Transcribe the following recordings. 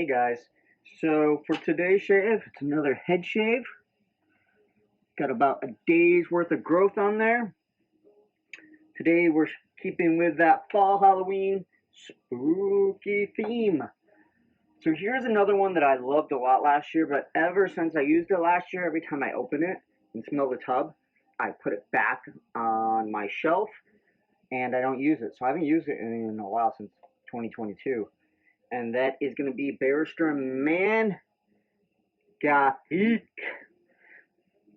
Hey guys, so for today's shave, it's another head shave. Got about a day's worth of growth on there. Today we're keeping with that fall Halloween spooky theme. So here's another one that I loved a lot last year, but ever since I used it last year, every time I open it and smell the tub, I put it back on my shelf and I don't use it. So I haven't used it in a while, since 2022. And that is going to be B&M Gothique.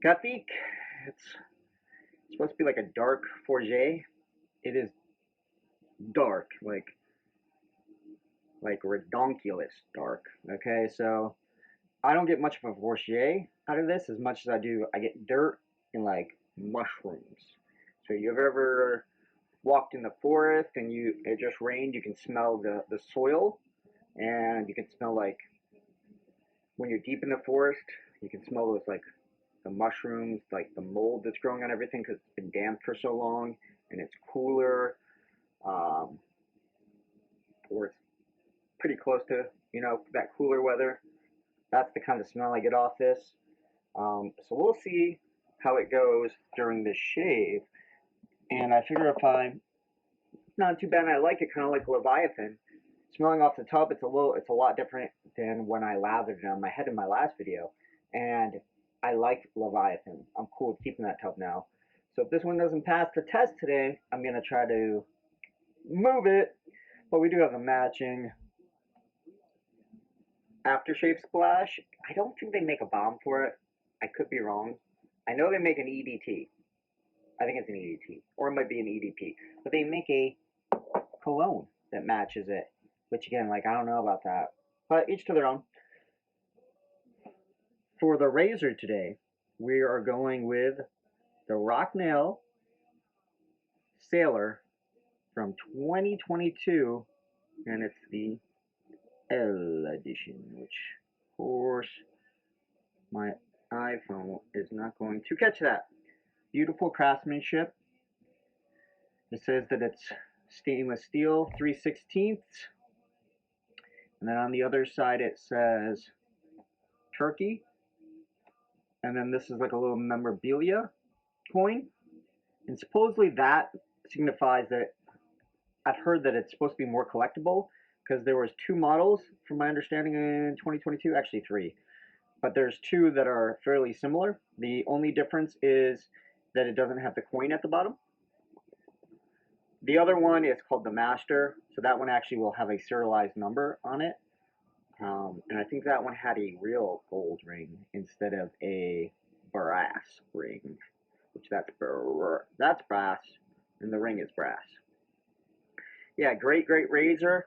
Gothique. It's supposed to be like a dark Fougere. It is dark, like redonkulous dark. Okay, so I don't get much of a Fougere out of this as much as I get dirt and like mushrooms. So you've ever walked in the forest and it just rained, you can smell the soil, and you can smell, like, when you're deep in the forest, you can smell those, like, the mushrooms, like the mold that's growing on everything because it's been damp for so long and it's cooler, or it's pretty close to, that cooler weather. That's the kind of smell I get off this. So we'll see how it goes during this shave. And I figure not too bad, and I like it kind of like Leviathan. Smelling off the tub, it's a lot different than when I lathered it on my head in my last video. And I like Leviathan. I'm cool with keeping that tub now. So if this one doesn't pass the test today, I'm going to try to move it. But we do have a matching aftershave splash. I don't think they make a balm for it. I could be wrong. I know they make an EDT. I think it's an EDT. Or it might be an EDP. But they make a cologne that matches it. Which, again, like, I don't know about that. But each to their own. For the razor today, we are going with the Rocnel Sailor from 2022. And it's the L edition, which, of course, my iPhone is not going to catch that. Beautiful craftsmanship. It says that it's stainless steel, 3/16. And then on the other side it says Turkey. And then this is like a little memorabilia coin. And supposedly that signifies that I've heard that it's supposed to be more collectible, because there was 2 models, from my understanding, in 2022. Actually 3. But there's 2 that are fairly similar. The only difference is that it doesn't have the coin at the bottom. The other one is called the Master, so that one actually will have a serialized number on it. And I think that one had a real gold ring instead of a brass ring, which that's brass, and the ring is brass. Yeah, great razor.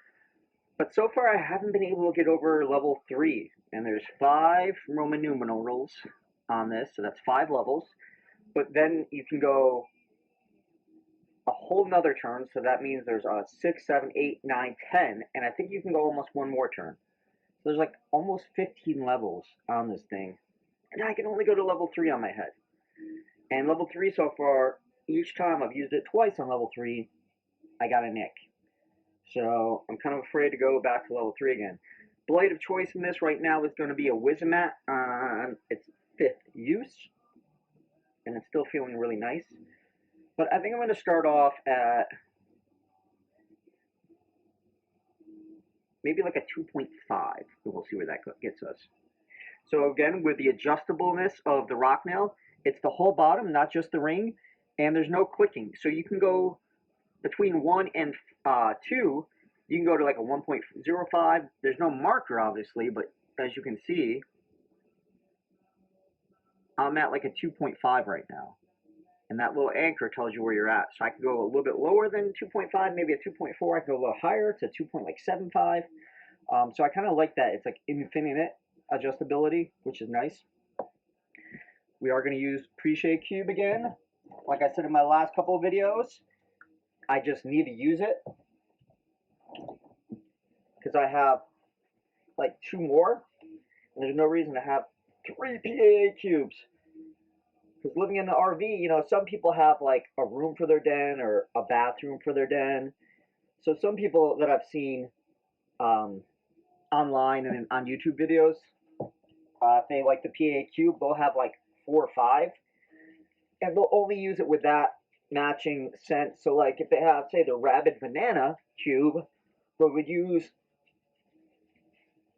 But so far I haven't been able to get over level 3, and there's 5 Roman numerals on this, so that's 5 levels. But then you can go a whole nother turn, so that means there's 6, 7, 8, 9, 10, and I think you can go almost one more turn. So there's like almost 15 levels on this thing, and I can only go to level 3 on my head. And level 3 so far, each time I've used it twice on level 3, I got a nick. So I'm kind of afraid to go back to level 3 again. Blade of choice in this right now is going to be a Wizamet on its 5th use, and it's still feeling really nice. But I think I'm going to start off at maybe like a 2.5, and we'll see where that gets us. So again, with the adjustableness of the Rocnel, it's the whole bottom, not just the ring, and there's no clicking. So you can go between 1 and 2, you can go to like a 1.05. There's no marker, obviously, but as you can see, I'm at like a 2.5 right now. And that little anchor tells you where you're at. So I could go a little bit lower than 2.5, maybe a 2.4. I could go a little higher to 2.75. So I kind of like that. It's like infinite adjustability, which is nice. We are going to use pre-shave cube again. Like I said in my last couple of videos, I just need to use it because I have like 2 more, and there's no reason to have 3 PAA cubes. Because living in the RV, some people have like a room for their den or a bathroom for their den. So some people that I've seen online and on YouTube videos. If they like the PA cube, they'll have like 4 or 5, and they'll only use it with that matching scent. So like if they have, say, the Rabid Banana cube, they would use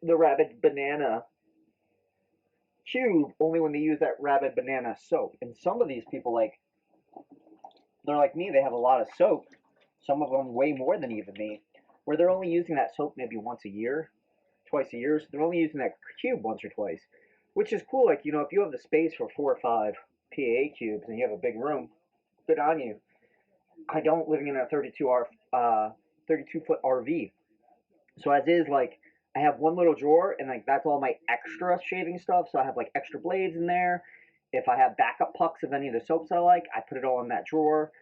the Rabid Banana cube only when they use that Rabid Banana soap. And some of these people, like, they're like me, they have a lot of soap, some of them way more than even me, where they're only using that soap maybe once a year, twice a year, so they're only using that cube once or twice, which is cool. Like, you know, if you have the space for 4 or 5 PA cubes and you have a big room, good on you. I don't, living in a 32-foot RV. So as is, like, I have one little drawer, and like that's all my extra shaving stuff. So I have like extra blades in there. If I have backup pucks of any of the soaps I like, I put it all in that drawer.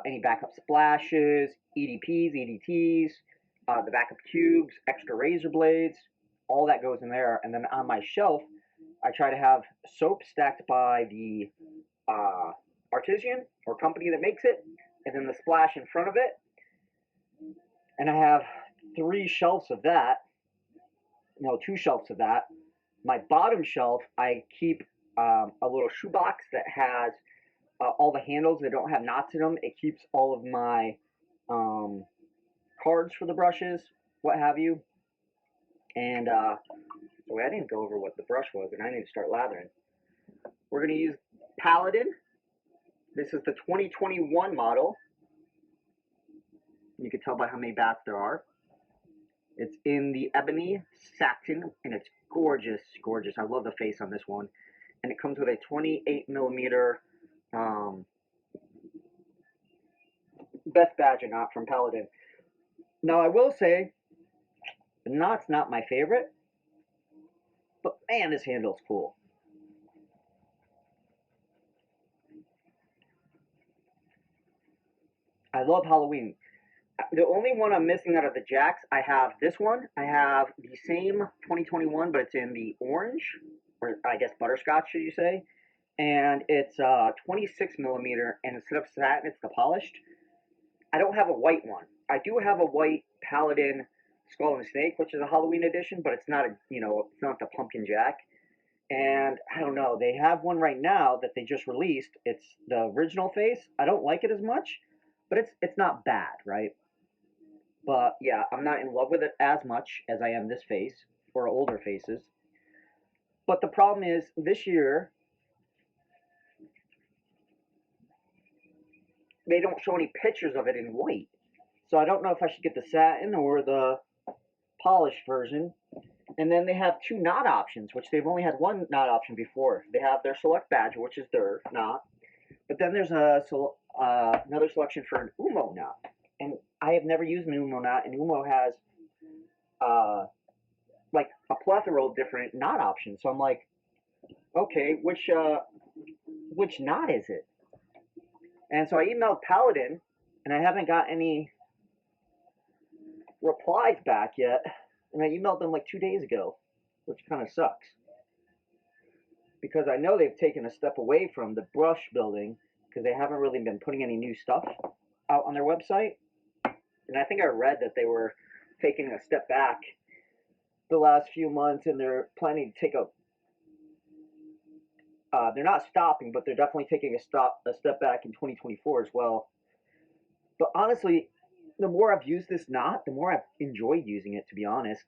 Any backup splashes, EDPs, EDTs, the backup cubes, extra razor blades, all that goes in there. And then on my shelf, I try to have soap stacked by the artisan or company that makes it, and then the splash in front of it. And I have 3 shelves of that. No, 2 shelves of that. My bottom shelf, I keep a little shoebox that has all the handles that don't have knots in them. It keeps all of my cards for the brushes, what have you. And so I didn't go over what the brush was, and I need to start lathering. We're going to use Paladin. This is the 2021 model. You can tell by how many bats there are. It's in the ebony satin, and it's gorgeous, gorgeous. I love the face on this one. And it comes with a 28mm best badger knot from Paladin. Now, I will say, the knot's not my favorite, but man, this handle's cool. I love Halloween. The only one I'm missing out of the jacks, I have this one. I have the same 2021, but it's in the orange, or I guess butterscotch, should you say. And it's 26mm, and instead of satin, it's the polished. I don't have a white one. I do have a white Paladin Skull and Snake, which is a Halloween edition, but it's not a, it's not the pumpkin jack. And I don't know, they have one right now that they just released. It's the original face. I don't like it as much, but it's not bad, right? But yeah, I'm not in love with it as much as I am this face, or older faces. But the problem is, this year, they don't show any pictures of it in white. So I don't know if I should get the satin or the polished version. And then they have 2 knot options, which they've only had 1 knot option before. They have their Select Badger, which is their knot. But then there's another selection for an Umo knot. And I have never used an Umo knot, and Umo has like a plethora of different knot options. So I'm like, okay, which knot is it? And so I emailed Paladin, and I haven't got any replies back yet. And I emailed them like 2 days ago, which kind of sucks. Because I know they've taken a step away from the brush building, because they haven't really been putting any new stuff out on their website. And I think I read that they were taking a step back the last few months, and they're planning to take they're not stopping, but they're definitely taking a step back in 2024 as well. But honestly, the more I've used this knot, the more I've enjoyed using it, to be honest.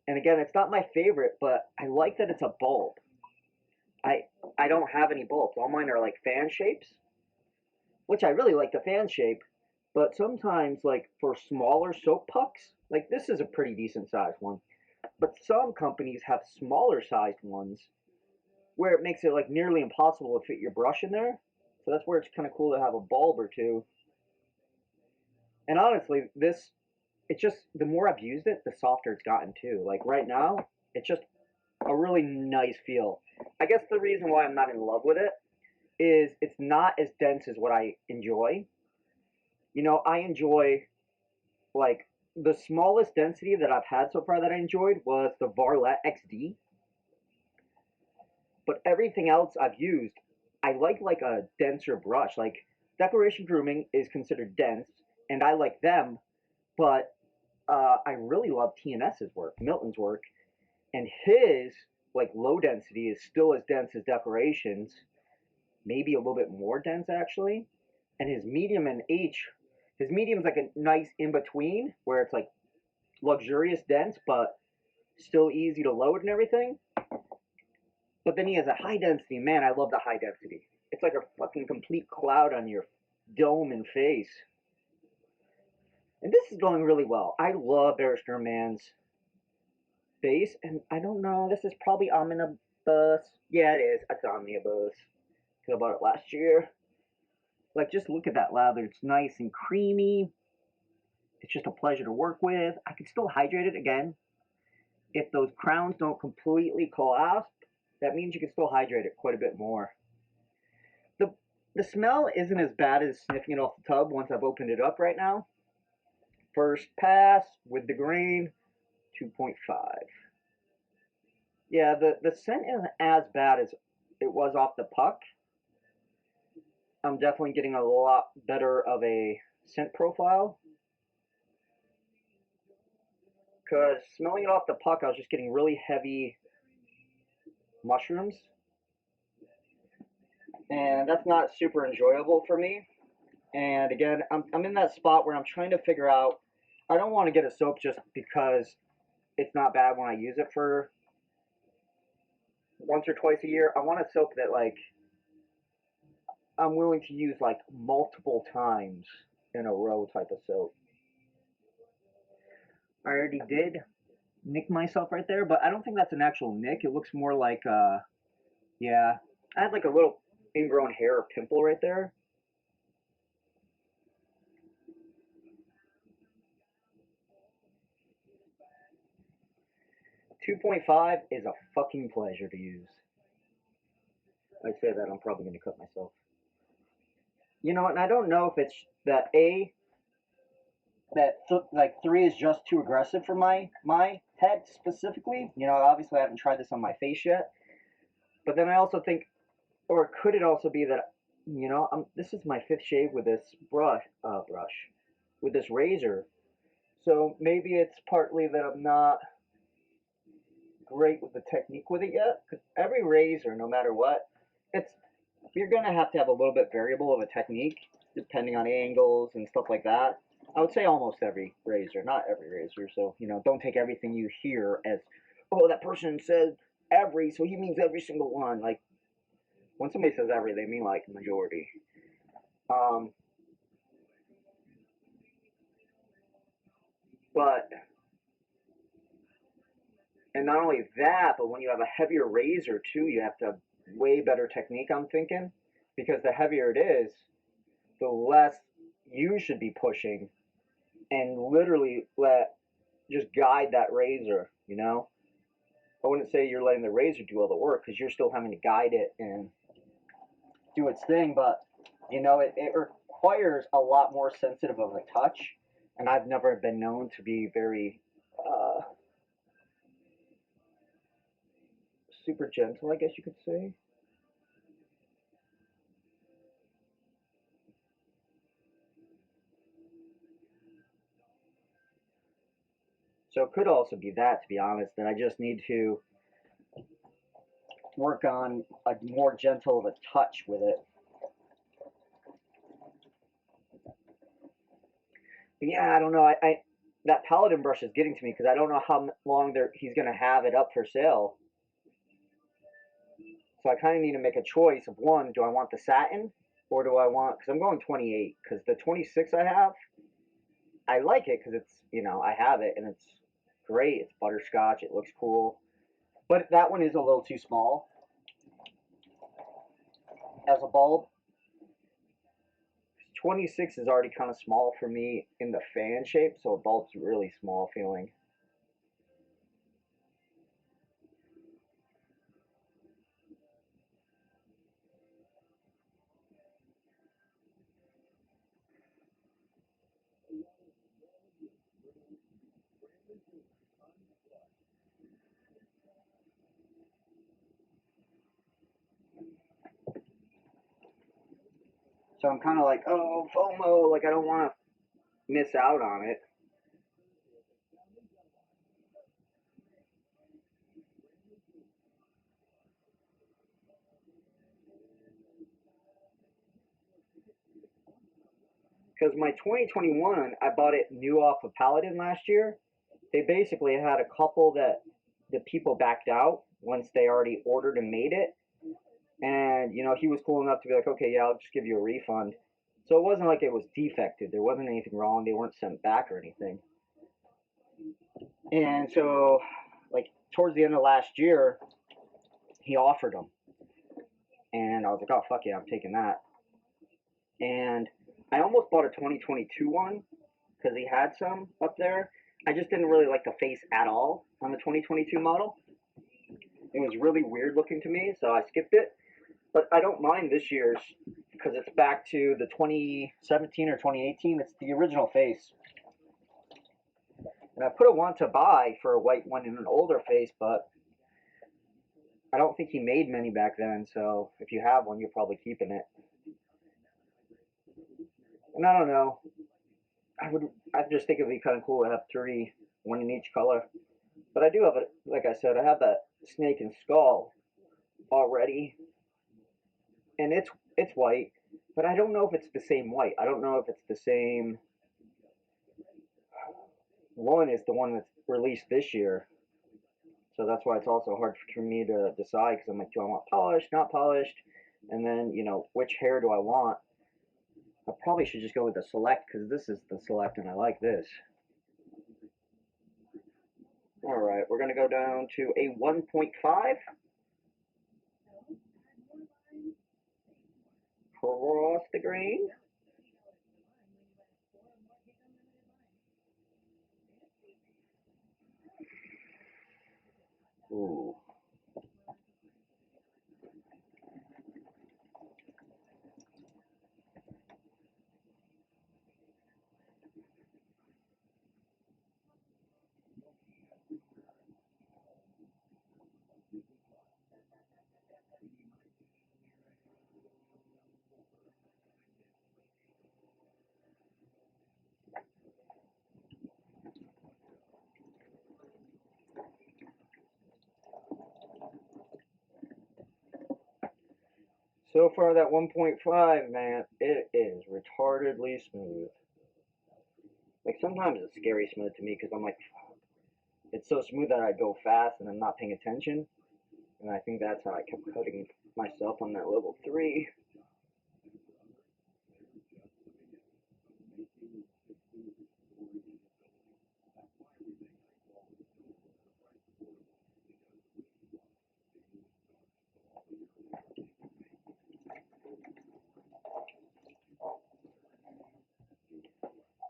And again, it's not my favorite, but I like that it's a bulb. I don't have any bulbs. All mine are like fan shapes, which I really like the fan shape. But sometimes, like for smaller soap pucks, like this is a pretty decent sized one. But some companies have smaller sized ones where it makes it like nearly impossible to fit your brush in there. So that's where it's kind of cool to have a bulb or two. And honestly, it's just, the more I've used it, the softer it's gotten too. Like right now, it's just a really nice feel. I guess the reason why I'm not in love with it is it's not as dense as what I enjoy. You know, I enjoy, like, the smallest density that I've had so far that I enjoyed was the Varlet XD. But everything else I've used, I like a denser brush. Like, Declaration Grooming is considered dense, and I like them, but I really love TNS's work, Milton's work, and his like low density is still as dense as Decorations, maybe a little bit more dense actually, and his medium and H, his medium's like a nice in between where it's like luxurious dense but still easy to load and everything. But then he has a high density. Man, I love the high density. It's like a fucking complete cloud on your dome and face. And this is going really well. I love Barrister Man's face, and I don't know, this is probably Omnibus. Yeah, it is. It's Omnibus. Because I bought it last year. Like, just look at that lather. It's nice and creamy. It's just a pleasure to work with. I can still hydrate it again. If those crowns don't completely collapse, that means you can still hydrate it quite a bit more. The smell isn't as bad as sniffing it off the tub once I've opened it up right now. First pass with the grain, 2.5. Yeah, the scent isn't as bad as it was off the puck. I'm definitely getting a lot better of a scent profile. Because smelling it off the puck, I was just getting really heavy mushrooms. And that's not super enjoyable for me. And again, I'm in that spot where I'm trying to figure out, I don't want to get a soap just because it's not bad when I use it for once or twice a year. I want a soap that like I'm willing to use like multiple times in a row type of soap. I already did nick myself right there, but I don't think that's an actual nick. It looks more like, yeah, I had like a little ingrown hair or pimple right there. .5 is a fucking pleasure to use. I say that, I'm probably going to cut myself. You know, and I don't know if it's that like 3 is just too aggressive for my head specifically. You know, obviously I haven't tried this on my face yet. But then I also think, or could it also be that, you know, this is my 5th shave with this brush, with this razor. So maybe it's partly that I'm not great with the technique with it yet. Because every razor, no matter what, you're gonna have to have a little bit variable of a technique depending on angles and stuff like that. I would say almost every razor, not every razor. So, you know, don't take everything you hear as, oh, that person said every, so he means every single one. Like, when somebody says every, they mean like majority. But, and not only that, but when you have a heavier razor too, you have to have way better technique, I'm thinking. Because the heavier it is, the less you should be pushing and literally just guide that razor, you know? I wouldn't say you're letting the razor do all the work because you're still having to guide it and do its thing, but you know, it requires a lot more sensitive of a touch, and I've never been known to be very super gentle, I guess you could say. So it could also be that, to be honest, that I just need to work on a more gentle of a touch with it. But yeah, I don't know. That Paladin brush is getting to me because I don't know how long he's going to have it up for sale. So I kind of need to make a choice of one, do I want the satin or do I want, because I'm going 28, because the 26 I have, I like it because it's, you know, I have it and it's great. It's butterscotch. It looks cool. But that one is a little too small as a bulb. 26 is already kind of small for me in the fan shape, so a bulb's really small feeling. So I'm kind of like, oh, FOMO, like I don't want to miss out on it. because my 2021, I bought it new off of Paladin last year. They basically had a couple that the people backed out once they already ordered and made it. And, you know, he was cool enough to be like, okay, yeah, I'll just give you a refund. So it wasn't like it was defective. There wasn't anything wrong. They weren't sent back or anything. And so, like, towards the end of last year, he offered them. And I was like, oh, fuck yeah, I'm taking that. And I almost bought a 2022 one because he had some up there. I just didn't really like the face at all on the 2022 model. It was really weird looking to me, so I skipped it. But I don't mind this year's because it's back to the 2017 or 2018. It's the original face. And I put a want to buy for a white one in an older face, but I don't think he made many back then. So if you have one, you're probably keeping it. And I don't know. I just think it'd be kind of cool to have three, one in each color. But I do have it, like I said, I have that snake and skull already, and it's white, but I don't know if it's the same white. I don't know if it's the same one as the one that's released this year. So that's why it's also hard for me to decide, because I'm like, do I want polished, not polished, and then, you know, which hair do I want? I probably should just go with the select, because this is the select and I like this. Alright, we're going to go down to a 1.5 across the grain. Ooh. So far, that 1.5, man, it is retardedly smooth. Like, sometimes it's scary smooth to me because I'm like, it's so smooth that I go fast and I'm not paying attention. And I think that's how I kept cutting myself on that level 3.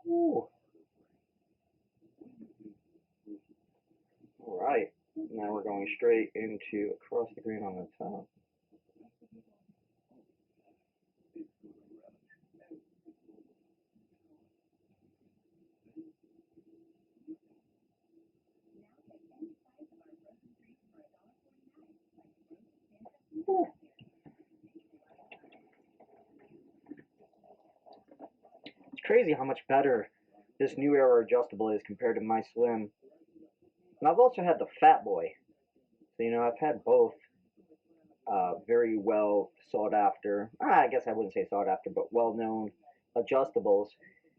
Ooh. Alright, now we're going straight into across the green on the top. Ooh. It's crazy how much better this new era adjustable is compared to my slim. And I've also had the Fat Boy. So, you know, I've had both very well sought after, I guess I wouldn't say sought after, but well known adjustables.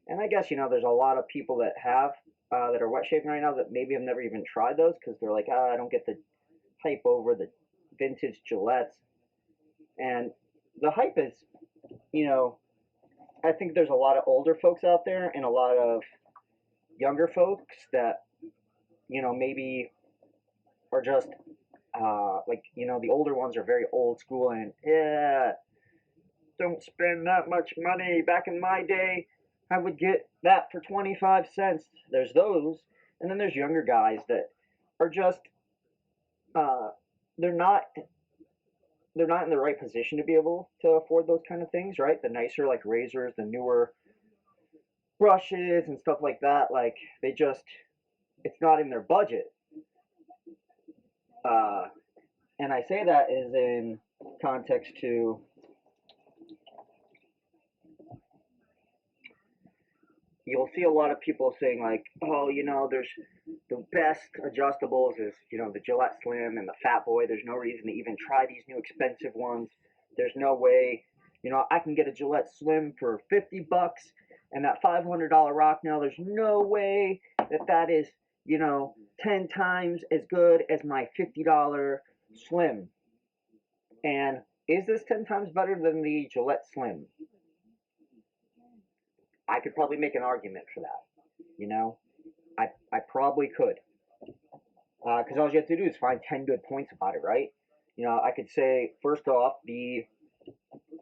And I guess, you know, there's a lot of people that have, that are wet shaving right now that maybe have never even tried those because they're like, I don't get the hype over the vintage Gillettes. And the hype is, you know, I think there's a lot of older folks out there and a lot of younger folks that, you know, maybe are just like, you know, the older ones are very old school and, yeah, don't spend that much money. Back in my day, I would get that for 25 cents. There's those. And then there's younger guys that are just, uh, they're not they're not in the right position to be able to afford those kind of things, right? The nicer like razors, the newer brushes and stuff like that, like they just, it's not in their budget. Uh, and I say that is in context to, you'll see a lot of people saying like, oh, you know, there's the best adjustables is, you know, the Gillette Slim and the Fat Boy. There's no reason to even try these new expensive ones. There's no way, you know, I can get a Gillette Slim for 50 bucks And that $500 Rocnel, there's no way that that is, you know, 10 times as good as my $50 Slim. And is this 10 times better than the Gillette Slim? I could probably make an argument for that, you know? I probably could. Because all you have to do is find 10 good points about it, right? You know, I could say, first off, the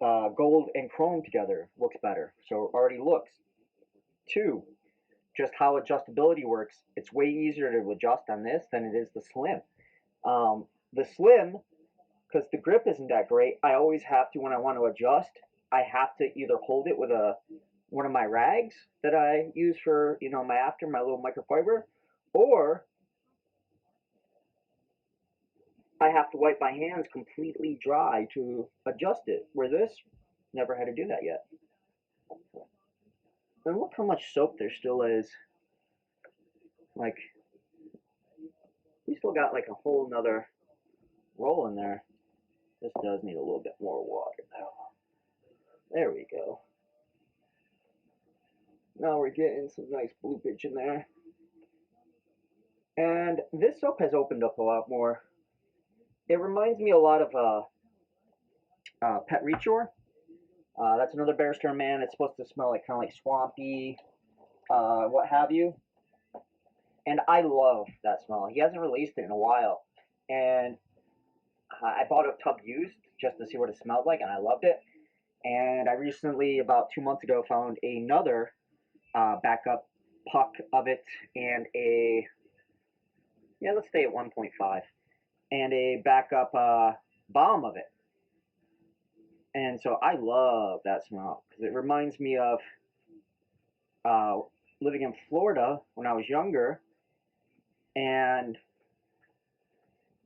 gold and chrome together looks better, so it already looks. Two, just how adjustability works. It's way easier to adjust on this than it is the Slim. The Slim, because the grip isn't that great, I always have to, when I want to adjust, I have to either hold it with one of my rags that I use for, you know, my little microfiber, or I have to wipe my hands completely dry to adjust it, where this, never had to do that yet. And look how much soap there still is. Like, we still got like a whole nother roll in there. This does need a little bit more water though. There we go. Now we're getting some nice bloopage in there. And this soap has opened up a lot more. It reminds me a lot of Pet Rechore. That's another Bear Stearns Man. It's supposed to smell like kind of like swampy, what have you. And I love that smell. He hasn't released it in a while. And I bought a tub used just to see what it smelled like, and I loved it. And I recently, about 2 months ago, found another backup puck of it and a, yeah, let's stay at 1.5, and a backup bomb of it. And so I love that smell because it reminds me of living in Florida when I was younger, and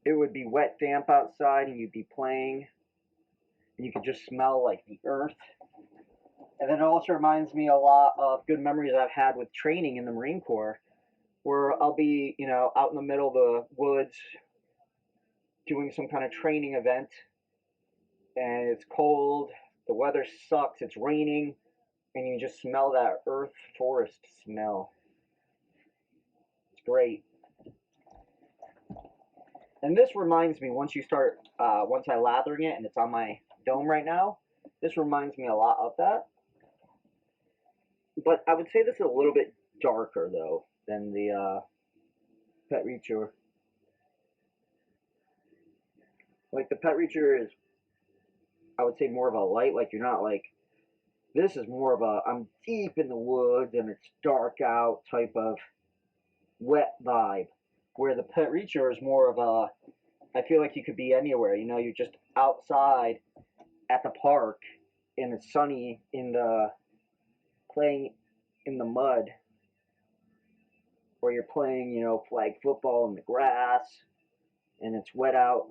it would be wet, damp outside, and you'd be playing, and you could just smell like the earth. And then it also reminds me a lot of good memories I've had with training in the Marine Corps, where I'll be, you know, out in the middle of the woods doing some kind of training event, and it's cold, the weather sucks, it's raining, and you just smell that earth forest smell. It's great. And this reminds me, once I lathering it, and it's on my dome right now, this reminds me a lot of that. But I would say this is a little bit darker, though, than the Pet Rechore. Like, the Pet Rechore is, I would say, more of a light, like, you're not like, this is more of a, I'm deep in the woods, and it's dark out type of wet vibe. Where the Pet Rechore is more of a, I feel like you could be anywhere, you know, you're just outside at the park, and it's sunny playing in the mud, or you're playing, you know, flag football in the grass, and it's wet out.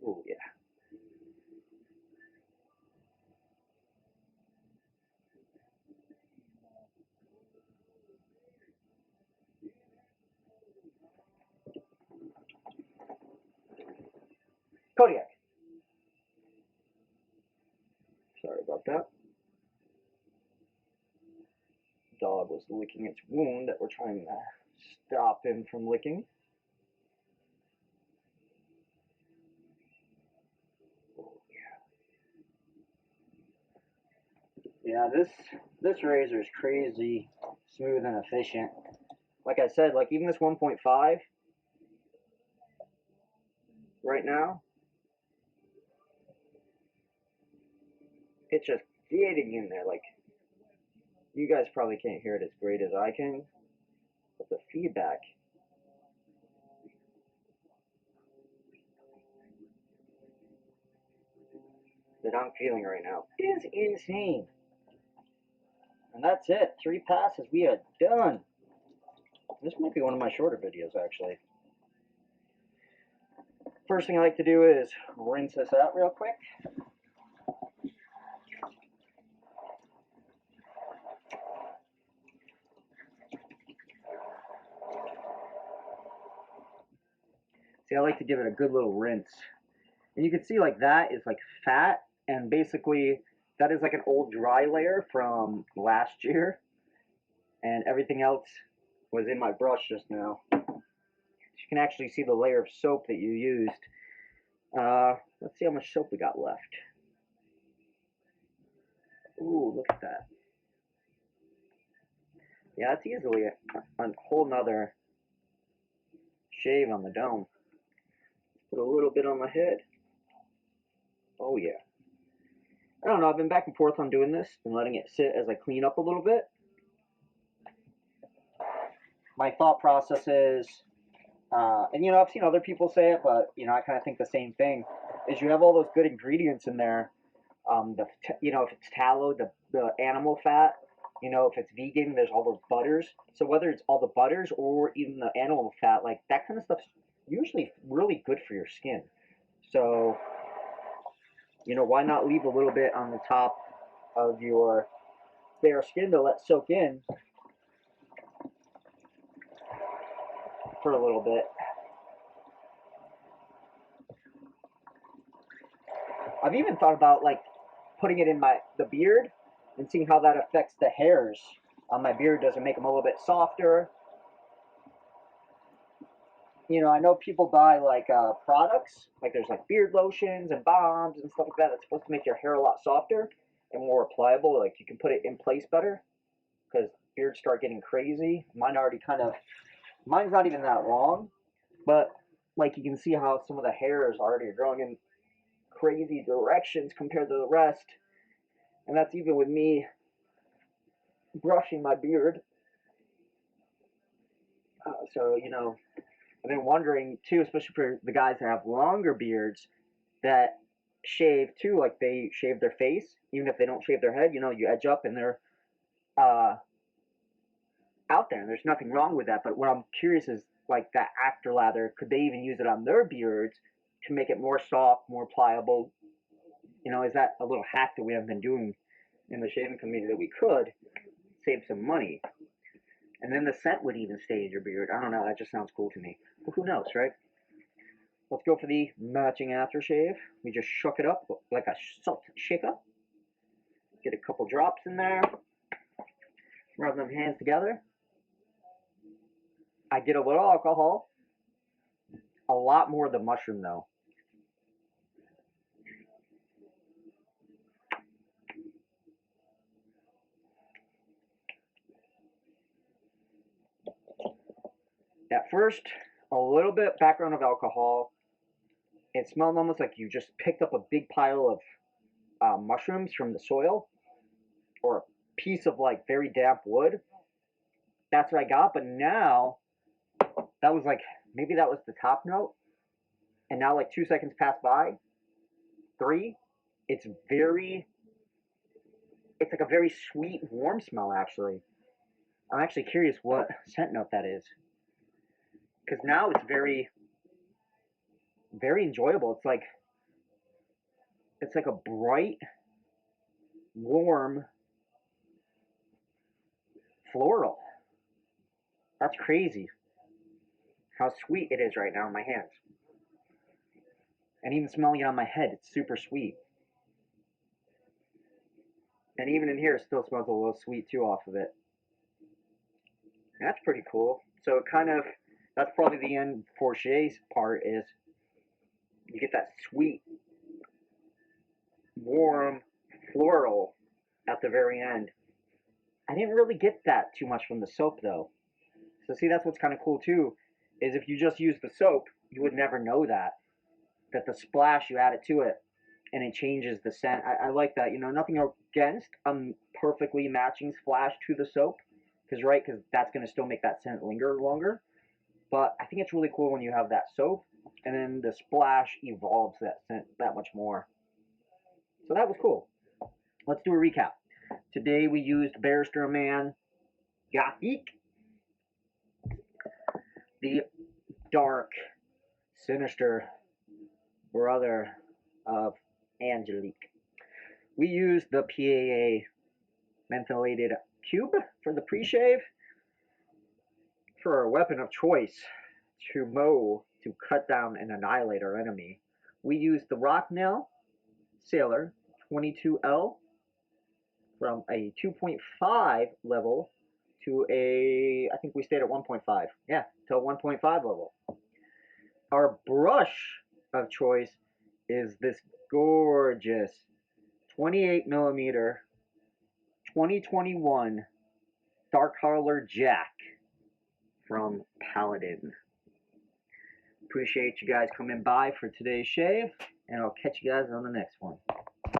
Oh yeah. Kodiak. Sorry about that. Dog was licking its wound that we're trying to stop him from licking. Oh, yeah. Yeah, this razor is crazy smooth and efficient. Like I said, like even this 1.5 right now, it's just getting in there. Like, you guys probably can't hear it as great as I can, but the feedback that I'm feeling right now is insane. And that's it. 3 passes. We are done. This might be one of my shorter videos, actually. First thing I like to do is rinse this out real quick. See, I like to give it a good little rinse. And you can see like that is like fat, and basically that is like an old dry layer from last year, and everything else was in my brush just now. You can actually see the layer of soap that you used. Let's see how much soap we got left. Ooh, look at that. Yeah, that's easily a whole nother shave on the dome. Put a little bit on my head. Oh yeah. I don't know, I've been back and forth on doing this and letting it sit as I clean up a little bit. My thought process is, and you know, I've seen other people say it, but you know, I kind of think the same thing, is you have all those good ingredients in there. You know, if it's tallow, the animal fat, you know, if it's vegan, there's all those butters. So whether it's all the butters or even the animal fat, like that kind of stuff's usually really good for your skin. So, you know, why not leave a little bit on the top of your bare skin to let soak in for a little bit. I've even thought about like putting it in the beard and seeing how that affects the hairs on my beard. Does it make them a little bit softer? You know, I know people buy like products, like there's like beard lotions and balms and stuff like that that's supposed to make your hair a lot softer and more pliable. Like you can put it in place better because beards start getting crazy. Mine's not even that long, but like you can see how some of the hairs already are growing in crazy directions compared to the rest. And that's even with me brushing my beard. So, you know, I've been wondering too, especially for the guys that have longer beards that shave too, like they shave their face, even if they don't shave their head, you know, you edge up and they're out there, and there's nothing wrong with that. But what I'm curious is, like that after lather, could they even use it on their beards to make it more soft, more pliable? You know, is that a little hack that we haven't been doing in the shaving community that we could save some money? And then the scent would even stay in your beard. I don't know, that just sounds cool to me. But who knows, right? Let's go for the matching aftershave. We just shook it up like a salt shaker. Get a couple drops in there. Rub them hands together. I get a little alcohol. A lot more of the mushroom though. At first, a little bit background of alcohol. It smelled almost like you just picked up a big pile of mushrooms from the soil, or a piece of like very damp wood. That's what I got. But now, that was like, maybe that was the top note. And now like 2 seconds pass by, 3. It's like a very sweet, warm smell actually. I'm actually curious what scent note that is. Because now it's very, very enjoyable. It's like a bright, warm floral. That's crazy how sweet it is right now in my hands. And even smelling it on my head, it's super sweet. And even in here, it still smells a little sweet too off of it. And that's pretty cool. So it kind of, that's probably the end Fougere part, is you get that sweet, warm floral at the very end. I didn't really get that too much from the soap though. So see, that's what's kind of cool too, is if you just use the soap, you would never know that the splash, you add it to it and it changes the scent. I like that. You know, nothing against perfectly matching splash to the soap, because that's going to still make that scent linger longer. But I think it's really cool when you have that soap and then the splash evolves that scent that much more. So that was cool. Let's do a recap. Today we used B&M Gothique, the dark, sinister brother of Angelique. We used the PAA mentholated cube for the pre-shave. For our weapon of choice to cut down and annihilate our enemy, we used the Rocnel Sailor 22L from a 2.5 level to a, I think we stayed at 1.5. Yeah, to a 1.5 level. Our brush of choice is this gorgeous 28mm 2021 Dark Holler Jack from Paladin. Appreciate you guys coming by for today's shave, and I'll catch you guys on the next one.